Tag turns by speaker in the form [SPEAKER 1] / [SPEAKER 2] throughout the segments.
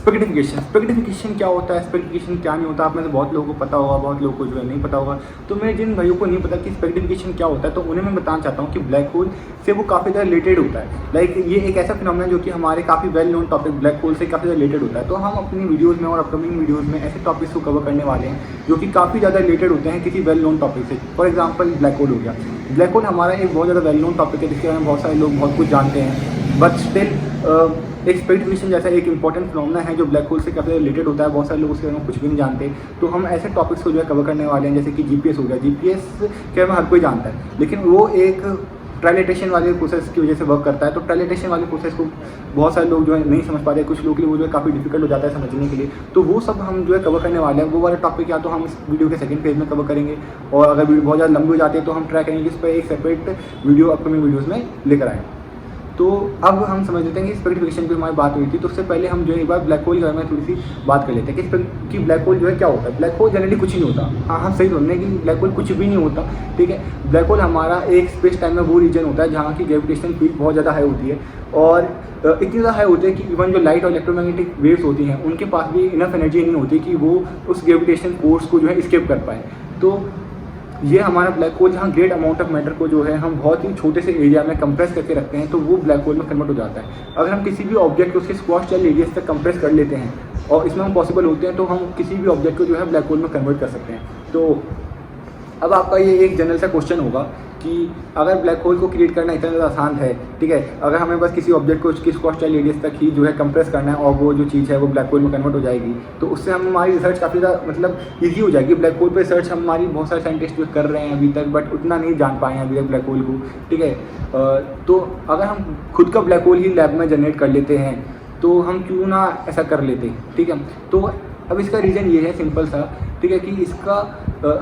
[SPEAKER 1] स्पेक्टिफिकेशन क्या होता है, स्पेक्टिफिकेशन क्या नहीं होता, आप में से बहुत लोगों को पता होगा, बहुत लोगों को जो है नहीं पता होगा। तो मैं जिन भाइयों को नहीं पता कि स्पेक्टिफिकेशन क्या होता है, तो उन्हें मैं बताना चाहता हूँ कि ब्लैक होल से वो काफ़ी ज़्यादा रिलेटेड होता है। लाइक ये एक ऐसा फिनोमेना जो कि हमारे काफ़ी well known topic black hole से काफ़ी ज़्यादा रिलेटेड होता है। तो हम अपनी वीडियोज़ में और अपकमिंग वीडियोज़ में ऐसे टॉपिक्स को कवर करने वाले हैं जो कि काफ़ी ज़्यादा रिलेटेड होते हैं किसी वेल नोन टॉपिक से। फॉर एग्जाम्पल ब्लैक होल हो गया। ब्लैक होल हमारा एक बहुत ज़्यादा वेल नोन टॉपिक है जिसके बारे में बहुत सारे लोग बहुत कुछ जानते हैं, बट स्टिल एक स्पेक्टिफिकेशन जैसा एक इंपॉर्टेंट फिनोमेना है जो ब्लैक होल से काफ़ी रिलेटेड होता है। बहुत सारे लोग उसके बारे में कुछ भी नहीं जानते। तो हम ऐसे टॉपिक्स को जो है कवर करने वाले हैं, जैसे कि जीपीएस हो गया। जीपीएस के बारे में हर कोई जानता है, लेकिन वो एक ट्रायलेटेशन वाले प्रोसेस की वजह से वर्क करता है। तो ट्रायलेटेशन वाले प्रोसेस को बहुत सारे लोग जो है नहीं समझ पाते, कुछ लोग के लिए वो जो है काफ़ी डिफिकल्ट हो जाता है समझने के लिए। तो वो सब हम जो है कवर करने वाले हैं। वो वाले टॉपिक या तो हम इस वीडियो के सेकंड फेज में कवर करेंगे, और अगर वीडियो बहुत ज़्यादा लंबी हो जाती है तो हम ट्राई करेंगे इस पर एक सेपरेट वीडियो अपकमिंग वीडियोज़ में लेकर आएँ। तो अब हम समझ लेते हैं कि स्पेक्टिफिकेशन की हमारी बात हुई थी। तो उससे पहले हम जो है एक बार ब्लैक होल के बारे में थोड़ी सी बात कर लेते हैं कि ब्लैक होल जो है क्या होता है। ब्लैक होल जनरली कुछ नहीं होता। हाँ, हम सही बोल रहे हैं कि ब्लैक होल कुछ भी नहीं होता, ठीक है। ब्लैक होल हमारा एक स्पेस टाइम में वो रीजन होता है जहाँ की ग्रेविटेशनल फील्ड बहुत ज़्यादा हाई होती है, और इतनी ज़्यादा हाई होती है कि इवन जो लाइट और इलेक्ट्रोमैग्नेटिक वेव्स होती हैं उनके पास भी इनफ एनर्जी नहीं होती कि वो उस ग्रेविटेशनल फोर्स को जो है स्केप कर पाए। तो ये हमारा ब्लैक होल जहाँ ग्रेट अमाउंट ऑफ मैटर को जो है हम बहुत ही छोटे से एरिया में कंप्रेस करके रखते हैं, तो वो ब्लैक होल में कन्वर्ट हो जाता है। अगर हम किसी भी ऑब्जेक्ट को उसके स्क्वाश या रेडियस तक कंप्रेस कर लेते हैं और इसमें हम पॉसिबल होते हैं, तो हम किसी भी ऑब्जेक्ट को जो है ब्लैक होल में कन्वर्ट कर सकते हैं। तो अब आपका ये एक जनरल सा क्वेश्चन होगा कि अगर ब्लैक होल को क्रिएट करना इतना ज़्यादा आसान है, ठीक है, अगर हमें बस किसी ऑब्जेक्ट को उसकी स्क्वाश या रेडियस तक ही जो है कंप्रेस करना है और वो जो चीज़ है वो ब्लैक होल में कन्वर्ट हो जाएगी, तो उससे हमारी रिसर्च काफ़ी ज़्यादा मतलब ईजी हो जाएगी। ब्लैक होल पर रिसर्च हमारी बहुत सारे साइंटिस्ट जो कर रहे हैं अभी तक, बट उतना नहीं जान पाए हैं अभी तक ब्लैक होल को, ठीक है। तो अगर हम खुद का ब्लैक होल ही लैब में जनरेट कर लेते हैं तो हम क्यों ना ऐसा कर लेते, ठीक है। तो अब इसका रीज़न ये है सिंपल सा, ठीक है, कि इसका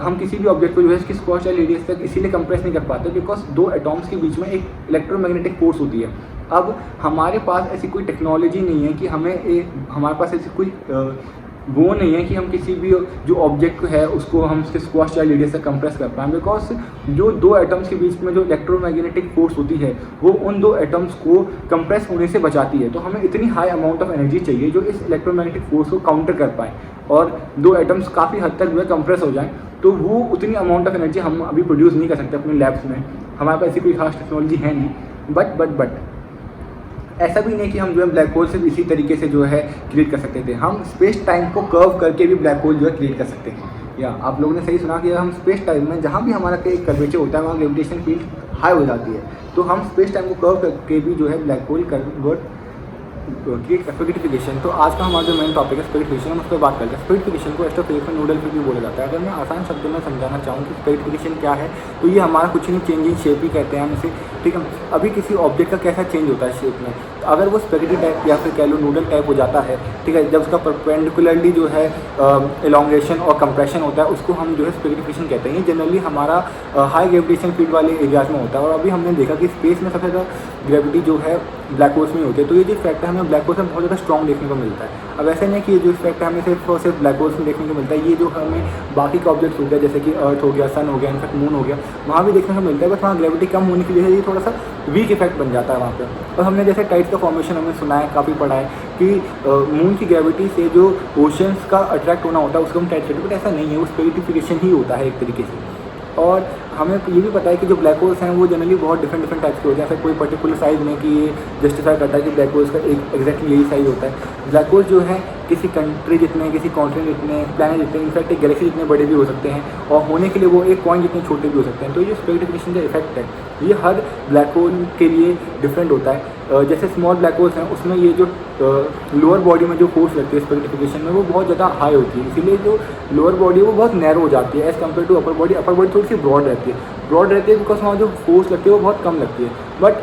[SPEAKER 1] हम किसी भी ऑब्जेक्ट को जो है इसकी स्क्वाश या रेडियस तक इसीलिए कंप्रेस नहीं कर पाते बिकॉज दो एटॉम्स के बीच में एक इलेक्ट्रोमैग्नेटिक फोर्स होती है। अब हमारे पास ऐसी कोई टेक्नोलॉजी नहीं है कि हमारे पास ऐसी कोई वो नहीं है कि हम किसी भी जो ऑब्जेक्ट है उसको हम उसके स्क्वाश या रेडियस से कंप्रेस कर पाएँ, बिकॉज जो दो एटम्स के बीच में जो इलेक्ट्रोमैग्नेटिक फोर्स होती है वो उन दो एटम्स को कंप्रेस होने से बचाती है। तो हमें इतनी हाई अमाउंट ऑफ एनर्जी चाहिए जो इस इलेक्ट्रोमैग्नेटिक फोर्स को काउंटर कर पाए और दो एटम्स काफ़ी हद तक जो है कंप्रेस हो जाएँ। तो वो उतनी अमाउंट ऑफ एनर्जी हम अभी प्रोड्यूस नहीं कर सकते अपने लैब्स में, हमारे पास ऐसी कोई खास टेक्नोलॉजी है नहीं। बट ऐसा भी नहीं कि हम जो है ब्लैक होल से भी इसी तरीके से जो है क्रिएट कर सकते थे। हम स्पेस टाइम को कर्व करके भी ब्लैक होल जो है क्रिएट कर सकते हैं। या आप लोगों ने सही सुना कि हम स्पेस टाइम में जहाँ भी हमारा एक कर्वेचर होता है वहाँ ग्रेविटेशन फील्ड हाई हो जाती है, तो हम स्पेस टाइम को कर्व करके भी जो है ब्लैक होल कन्वर्ट क्रिएट कर। स्पेक्टिफिकेशन, तो आज का हमारा जो मेन टॉपिक है स्पेक्टिफिकेशन, हम उस पर बात करते हैं। स्पेक्टिफिकेशन को एस्ट्रोफिजिक्स में नोडल फिर भी बोला जाता है। अगर मैं आसान शब्दों में समझाना चाहूँ कि स्पेक्टिफिकेशन क्या है, तो ये हमारा कुछ नहीं चेंज इन शेप ही कहते हैं हम इसे, ठीक है। अभी किसी ऑब्जेक्ट का कैसा चेंज होता है शेप में, अगर वो स्पेगेटी टाइप या फिर कह लो नूडल टाइप हो जाता है, ठीक है, जब उसका परपेंडिकुलरली जो है एलोंगेशन और कंप्रेशन होता है उसको हम जो है स्पेक्टिफिकेशन कहते हैं। ये जनरली हमारा हाई ग्रेविटेशन फील्ड वाले एरियाज में होता है। और अभी हमने देखा कि स्पेस में सबसे ज़्यादा ग्रेविटी जो है ब्लैक होल्स में होती है, तो ये जो इफेक्ट है हमें ब्लैक होल्स में बहुत ज़्यादा स्ट्रॉन्ग देखने को मिलता है। अब ऐसे नहीं कि ये जो इफेक्ट है हमें सिर्फ और सिर्फ ब्लैक होल्स में देखने को मिलता है, ये जो हमें बाकी के ऑब्जेक्ट्स हो गया जैसे कि अर्थ हो गया, सन हो गया, इनफैक्ट मून हो गया, वहाँ भी देखने को मिलता है, बस वहाँ ग्रेविटी कम होने की वजह से ये थोड़ा सा वीक इफेक्ट बन जाता है वहाँ पर। और हमने जैसे टाइड्स का फॉर्मेशन हमने सुना है, काफ़ी पढ़ा है कि मून की ग्रेविटी से जो ओशंस का अट्रैक्ट होना होता है उसको हम टाइड कहते हैं, बट ऐसा नहीं है, वो स्पेक्टिफिकेशन ही होता है एक तरीके से। और हमें ये भी पता है कि जो ब्लैक होल्स हैं वो जनरली बहुत डिफरेंट टाइप्स के होते हैं। ऐसा कोई पर्टिकुलर साइज़ नहीं कि ये जस्टिफाई करता है कि ब्लैक होल्स का एक एग्जैक्टली यही साइज़ होता है। ब्लैक होल्स जो है किसी कंट्री जितने, किसी कॉन्टिनेंट जितने, प्लैनेट जितने, इनफैक्ट एक गैलेक्सी जितने बड़े भी हो सकते हैं, और होने के लिए वो एक कॉइन जितने छोटे भी हो सकते हैं। तो ये स्पेक्टिफिकेशन का इफेक्ट है, ये हर ब्लैक होल के लिए डिफरेंट होता है। जैसे स्मॉल ब्लैक होल्स हैं उसमें ये जो लोअर बॉडी में जो फोर्स लगती है स्पेक्टिफिकेशन में वो बहुत ज़्यादा हाई होती है, इसीलिए जो लोअर बॉडी है वो बहुत नैरो हो जाती है as compare to upper body. Upper body थोड़ी सी ब्रॉड रहती है बिकॉज वहाँ जो फोर्स लगती है वो बहुत कम लगती है। बट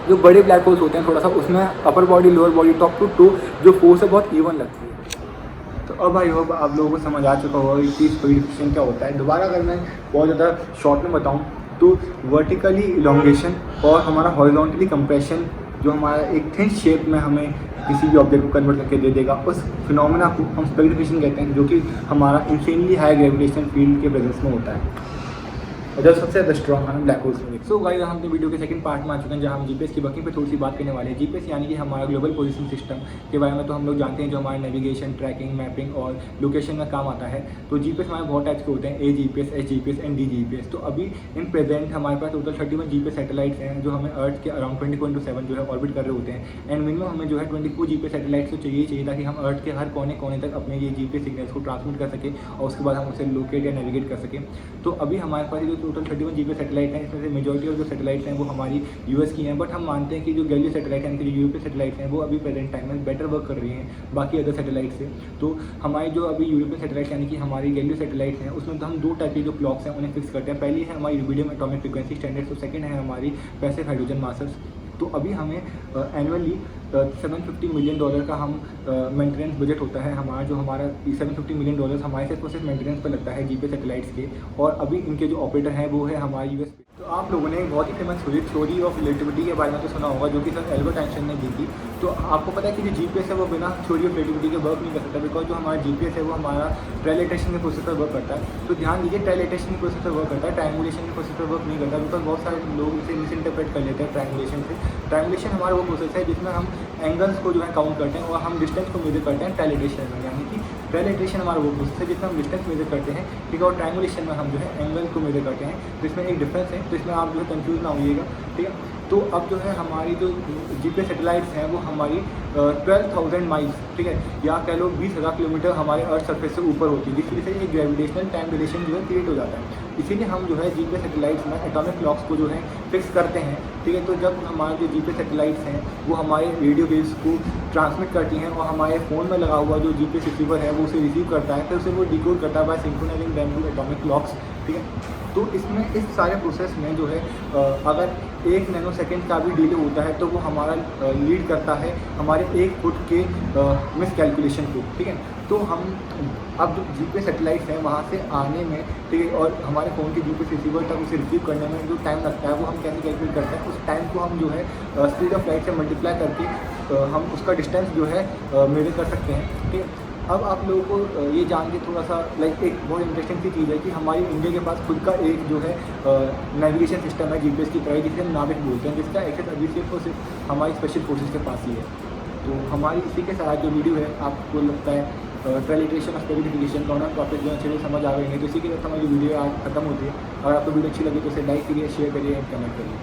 [SPEAKER 1] जो बड़े ब्लैक होल्स होते हैं थोड़ा सा उसमें upper body lower body top to toe जो फोर्स है बहुत इवन लगती है। तो अब आई होप आप लोगों को समझ आ चुका होगा कि स्पेक्टिफिकेशन क्या होता है। दोबारा अगर मैं बहुत ज़्यादा शॉर्ट में बताऊँ तो वर्टिकली इलोंगेशन और हमारा हॉरिजॉन्टली कंप्रेशन जो हमारा एक थिन शेप में हमें किसी भी ऑब्जेक्ट को कन्वर्ट करके दे देगा, उस फिनोमेना को हम स्पेक्टिफिकेशन कहते हैं, जो कि हमारा इंसेनली हाई ग्रेविटेशन फील्ड के प्रेजेंस में होता है। और जो सबसे ज़्यादा स्ट्रॉन्ग है ब्लैक होल्स में। सो गाइस, हम अपने वीडियो के सेकंड पार्ट में आ चुके हैं, जहाँ हम जीपीएस की वर्किंग पे थोड़ी सी बात करने वाले हैं। जीपीएस यानी कि हमारा ग्लोबल पोजीशन सिस्टम के बारे में तो हम लोग जानते हैं, जो हमारे नेविगेशन, ट्रैकिंग, मैपिंग और लोकेशन में काम आता है। तो जीपीएस हमारे बहुत टाइप्स के होते हैं, AGPS, SGPS एंड DGPS। तो अभी इन प्रेजेंट हमारे पास टोटल 31 जीपीएस सैटेलाइट्स हैं, जो हमें अर्थ के अराउंड 24/7 जो है ऑर्बिट कर रहे होते हैं। एंड मिनिमम हमें जो है 24 जीपीएस सैटेलाइट्स तो चाहिए ताकि हम अर्थ के हर कोने कोने तक अपने ये जीपीएस सिग्नल्स को ट्रांसमिट कर सकें और उसके बाद हम उसे लोकेट या नेविगेट कर सकें। तो अभी हमारे पास जो टोटल 31 जीपीएस सैटेलाइट हैं, इसमें से मेजॉरिटी ऑफ जो सैटेलाइट्स हैं वो हमारी यूएस की हैं, बट हम मानते हैं कि जो गैलियो सैटेलाइट यानी कि जो यूरोपीय सैटेलाइट्स हैं वो अभी प्रेजेंट टाइम में बेटर वर्क कर रही हैं बाकी अदर सैटेलाइट से। तो हमारी जो अभी यूरोपीय सैटेलाइट यानी कि हमारी गैलियो सैटेलाइट्स हैं, उसमें तो हम दो टाइप के जो क्लॉक्स हैं उन्हें फिक्स करते हैं। पहली है हमारी यूबिडियम एटॉमिक फ्रीक्वेंसी स्टैंडर्ड, तो सेकंड है हमारी पैसिव हाइड्रोजन मासर्स। तो अभी हमें एनुअली $750 मिलियन का हम मेंटेनेंस बजट होता है हमारा, जो हमारा $750 मिलियन हमारे सिर्फ मेंटेनेंस पर लगता है जीपीएस सैटेलाइट्स के। और अभी इनके जो ऑपरेटर हैं वो है हमारी यूएस। तो आप लोगों ने एक बहुत ही फेमस थ्योरी ऑफ रिलेटिविटी के बारे में तो सुना होगा, जो कि सर एल्बर्ट आइंस्टाइन ने दी थी। तो आपको पता है कि जो जीपीएस है वो बिना थ्योरी ऑफ रिलेटिविटी के वर्क नहीं कर सकता, बिकॉज जो हमारा जीपीएस है वो हमारा ट्रायलेटेशन के प्रोसेस पर वर्क करता है। तो ध्यान दीजिए, ट्रायलेटेशन के प्रोसेस पर वर्क करता है, ट्रायंगुलेशन के प्रोसेस पर वर्क नहीं करता, बिकॉज बहुत सारे लोग इसे मिस इंटरप्रेट कर लेते हैं ट्रायंगुलेशन से। ट्रायंगुलेशन हमारा वो प्रोसेस है जिसमें हम एंगल्स को जो है काउंट करते हैं और हम डिस्टेंस को मेजर करते हैं ट्रायलेटेशन में, यानी कि ट्रायलेटेशन हमारा वो प्रोसेस है जिसमें हम डिस्टेंस मेजर करते हैं, ठीक है, और ट्रायंगुलेशन में हम जो है एंगल को मेजर करते हैं। तो इसमें एक डिफरेंस है, तो इसमें आप जो है कंफ्यूज ना होइएगा, ठीक है। तो अब जो है हमारी जो जीपीएस सैटेलाइट्स हैं वो हमारी 12,000 माइल्स, ठीक है, या कह लो 20,000 किलोमीटर हमारे अर्थ सरफेस से ऊपर होती है, जिसकी वजह से एक ग्रेविटेशनल टाइम रिलेशन जो है क्रिएट हो जाता है। इसीलिए हम जो है जीपीएस सैटेलाइट्स में एटॉमिक क्लॉक्स को जो है फिक्स करते हैं, ठीक है। तो जब हमारे जो जीपीएस सैटेलाइट्स हैं वो हमारे रेडियो वेव्स को ट्रांसमिट करती हैं और हमारे फ़ोन में लगा हुआ जो जीपीएस रिसीवर है वो उसे रिसीव करता है, फिर उसे वो डिकोड करता है by synchronising them to atomic clocks, ठीक है। तो इसमें इस सारे प्रोसेस में जो है अगर 1 नैनो सेकेंड का भी डिले होता है तो वो हमारा लीड करता है हमारे 1 फुट के मिस कैलकुलेशन को, ठीक है। तो हम अब जो जीपीएस सैटेलाइट्स हैं वहाँ से आने में, ठीक है, और हमारे फ़ोन के जीपीएस रिसीवर तक उसे रिसीव करने में जो टाइम लगता है वो हम कैसे कैलकुलेट करते हैं, उस टाइम को हम जो है स्पीड ऑफ लाइट से मल्टीप्लाई करके हम उसका डिस्टेंस जो है मेजर कर सकते हैं, ठीक है। अब आप लोगों को ये जान के थोड़ा सा लाइक एक बहुत इंटरेस्टिंग सी चीज़ है कि हमारी इंडिया के पास खुद का एक जो है नेविगेशन सिस्टम है जीपीएस की तरह, जिसे हम नाविक बोलते हैं, जिसका एक्सेस अभी सिर्फ और सिर्फ हमारी स्पेशल फोर्सेस के पास ही है। तो हमारी इसी के साथ जो वीडियो है आपको लगता है ट्रायलेटेशन और स्पेसिफिकेशन दोनों टॉपिक जो अच्छे से समझ आ गए हैं, तो इसी के साथ हमारी वीडियो आज खत्म होती है। अगर आपको वीडियो अच्छी लगी तो उसे लाइक करिए, शेयर करिए, कमेंट करिए।